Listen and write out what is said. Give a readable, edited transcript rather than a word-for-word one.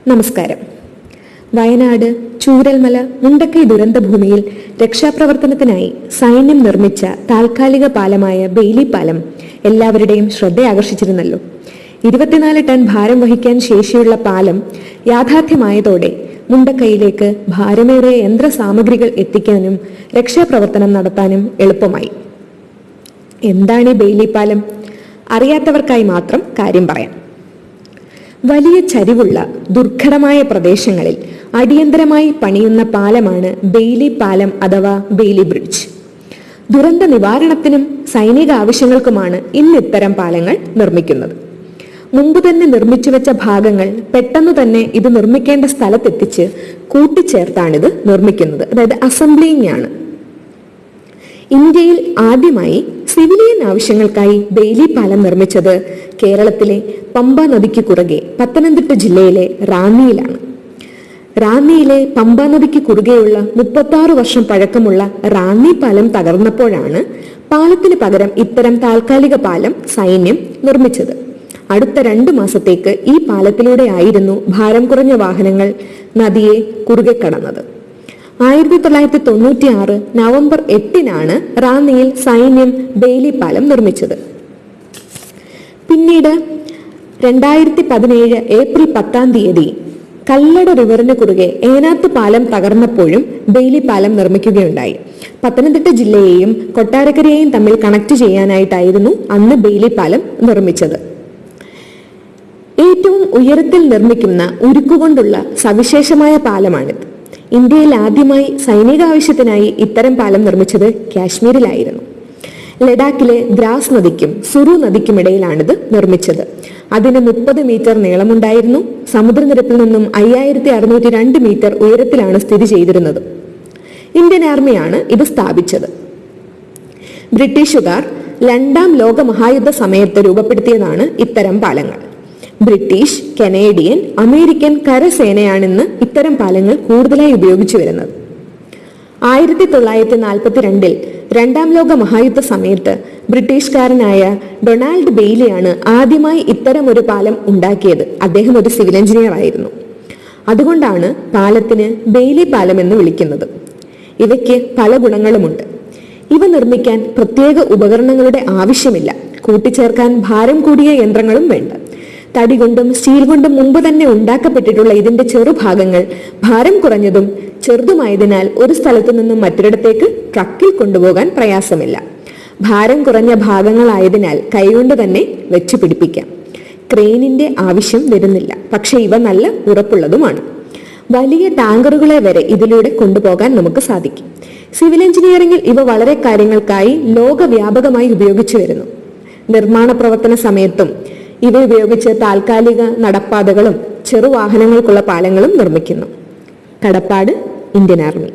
നമസ്കാരം. വയനാട് ചൂരൽമല മുണ്ടക്കൈ ദുരന്തഭൂമിയിൽ രക്ഷാപ്രവർത്തനത്തിനായി സൈന്യം നിർമ്മിച്ച താൽക്കാലിക പാലമായ ബെയിലി പാലം എല്ലാവരുടെയും ശ്രദ്ധയാകർഷിച്ചിരുന്നല്ലോ. 24 ടൺ ഭാരം വഹിക്കാൻ ശേഷിയുള്ള പാലം യാഥാർത്ഥ്യമായതോടെ മുണ്ടക്കൈയിലേക്ക് ഭാരമേറിയ യന്ത്രസാമഗ്രികൾ എത്തിക്കാനും രക്ഷാപ്രവർത്തനം നടത്താനും എളുപ്പമായി. എന്താണ് ഈ ബെയിലി പാലം? അറിയാത്തവർക്കായി മാത്രം കാര്യം പറയാം. വലിയ ചരിവുള്ള ദുർഘടമായ പ്രദേശങ്ങളിൽ അടിയന്തരമായി പണിയുന്ന പാലമാണ് ബെയിലി പാലം അഥവാ ബെയിലി ബ്രിഡ്ജ്. ദുരന്ത നിവാരണത്തിനും സൈനിക ആവശ്യങ്ങൾക്കുമാണ് ഇന്ന് ഇത്തരം പാലങ്ങൾ നിർമ്മിക്കുന്നത്. മുമ്പ് തന്നെ നിർമ്മിച്ചു വെച്ച ഭാഗങ്ങൾ പെട്ടെന്ന് തന്നെ ഇത് നിർമ്മിക്കേണ്ട സ്ഥലത്തെത്തിച്ച് കൂട്ടിച്ചേർത്താണിത് നിർമ്മിക്കുന്നത്. അതായത് അസംബ്ലിംഗ് ആണ്. ഇന്ത്യയിൽ ആദ്യമായി സിവിലിയൻ ആവശ്യങ്ങൾക്കായി ബെയിലി പാലം നിർമ്മിച്ചത് കേരളത്തിലെ പമ്പ നദിക്ക് കുറുകെ പത്തനംതിട്ട ജില്ലയിലെ റാന്നിയിലാണ്. റാന്നിയിലെ പമ്പ നദിക്ക് കുറുകെയുള്ള 36 വർഷം പഴക്കമുള്ള റാന്നി പാലം തകർന്നപ്പോഴാണ് പാലത്തിന് പകരം ഇത്തരം താൽക്കാലിക പാലം സൈന്യം നിർമ്മിച്ചത്. അടുത്ത 2 മാസത്തേക്ക് ഈ പാലത്തിലൂടെ ആയിരുന്നു ഭാരം കുറഞ്ഞ വാഹനങ്ങൾ നദിയെ കുറുകെ കടന്നത്. 1996 നവംബർ 8-നാണ് റാന്നിയിൽ സൈന്യം ബെയിലി പാലം നിർമ്മിച്ചത്. പിന്നീട് 2017 ഏപ്രിൽ 10 കല്ലട റിവറിന് കുറുകെ ഏനാത്ത് പാലം തകർന്നപ്പോഴും ബെയിലി പാലം നിർമ്മിക്കുകയുണ്ടായി. പത്തനംതിട്ട ജില്ലയെയും കൊട്ടാരക്കരയെയും തമ്മിൽ കണക്ട് ചെയ്യാനായിട്ടായിരുന്നു അന്ന് ബെയിലി പാലം നിർമ്മിച്ചത്. ഏറ്റവും ഉയരത്തിൽ നിർമ്മിക്കുന്ന ഉരുക്കുകൊണ്ടുള്ള സവിശേഷമായ പാലമാണിത്. ഇന്ത്യയിൽ ആദ്യമായി സൈനിക ആവശ്യത്തിനായി ഇത്തരം പാലം നിർമ്മിച്ചത് കാശ്മീരിലായിരുന്നു. ലഡാക്കിലെ ദ്രാസ് നദിക്കും സുറു നദിക്കുമിടയിലാണിത് നിർമ്മിച്ചത്. അതിന് 30 മീറ്റർ നീളമുണ്ടായിരുന്നു. സമുദ്രനിരപ്പിൽ നിന്നും 5602 മീറ്റർ ഉയരത്തിലാണ് സ്ഥിതി ചെയ്തിരുന്നത്. ഇന്ത്യൻ ആർമിയാണ് ഇത് സ്ഥാപിച്ചത്. ബ്രിട്ടീഷുകാർ 2ാം ലോക മഹായുദ്ധ സമയത്ത് രൂപപ്പെടുത്തിയതാണ് ഇത്തരം പാലങ്ങൾ. ബ്രിട്ടീഷ്, കനേഡിയൻ, അമേരിക്കൻ കരസേനയാണിന്ന് ഇത്തരം പാലങ്ങൾ കൂടുതലായി ഉപയോഗിച്ചു വരുന്നത്. 1942 2ാം ലോക മഹായുദ്ധ സമയത്ത് ബ്രിട്ടീഷുകാരനായ ഡൊണാൾഡ് ബെയ്ലിയാണ് ആദ്യമായി ഇത്തരം ഒരു പാലം ഉണ്ടാക്കിയത്. അദ്ദേഹം ഒരു സിവിൽ എഞ്ചിനീയർ ആയിരുന്നു. അതുകൊണ്ടാണ് പാലത്തിന് ബെയിലി പാലം എന്ന് വിളിക്കുന്നത്. ഇവയ്ക്ക് പല ഗുണങ്ങളുമുണ്ട്. ഇവ നിർമ്മിക്കാൻ പ്രത്യേക ഉപകരണങ്ങളുടെ ആവശ്യമില്ല. കൂട്ടിച്ചേർക്കാൻ ഭാരം കൂടിയ യന്ത്രങ്ങളും വേണ്ട. തടി കൊണ്ടും സ്റ്റീൽ കൊണ്ടും മുമ്പ് തന്നെ ഉണ്ടാക്കപ്പെട്ടിട്ടുള്ള ഇതിന്റെ ചെറുഭാഗങ്ങൾ ഭാരം കുറഞ്ഞതും ചെറുതുമായതിനാൽ ഒരു സ്ഥലത്തു നിന്നും മറ്റൊരിടത്തേക്ക് ട്രക്കിൽ കൊണ്ടുപോകാൻ പ്രയാസമില്ല. ഭാരം കുറഞ്ഞ ഭാഗങ്ങളായതിനാൽ കൈകൊണ്ട് തന്നെ വെച്ചു പിടിപ്പിക്കാം. ക്രെയിനിന്റെ ആവശ്യം വരുന്നില്ല. പക്ഷെ ഇവ നല്ല ഉറപ്പുള്ളതുമാണ്. വലിയ ടാങ്കറുകളെ വരെ ഇതിലൂടെ കൊണ്ടുപോകാൻ നമുക്ക് സാധിക്കും. സിവിൽ എഞ്ചിനീയറിംഗിൽ ഇവ വളരെ കാര്യങ്ങൾക്കായി ലോകവ്യാപകമായി ഉപയോഗിച്ചു വരുന്നു. നിർമ്മാണ പ്രവർത്തന സമയത്തും ഇവ ഉപയോഗിച്ച് താൽക്കാലിക നടപ്പാതകളും ചെറുവാഹനങ്ങൾക്കുള്ള പാലങ്ങളും നിർമ്മിക്കുന്നു. കടപ്പാട്, ഇന്ത്യൻ ആർമി.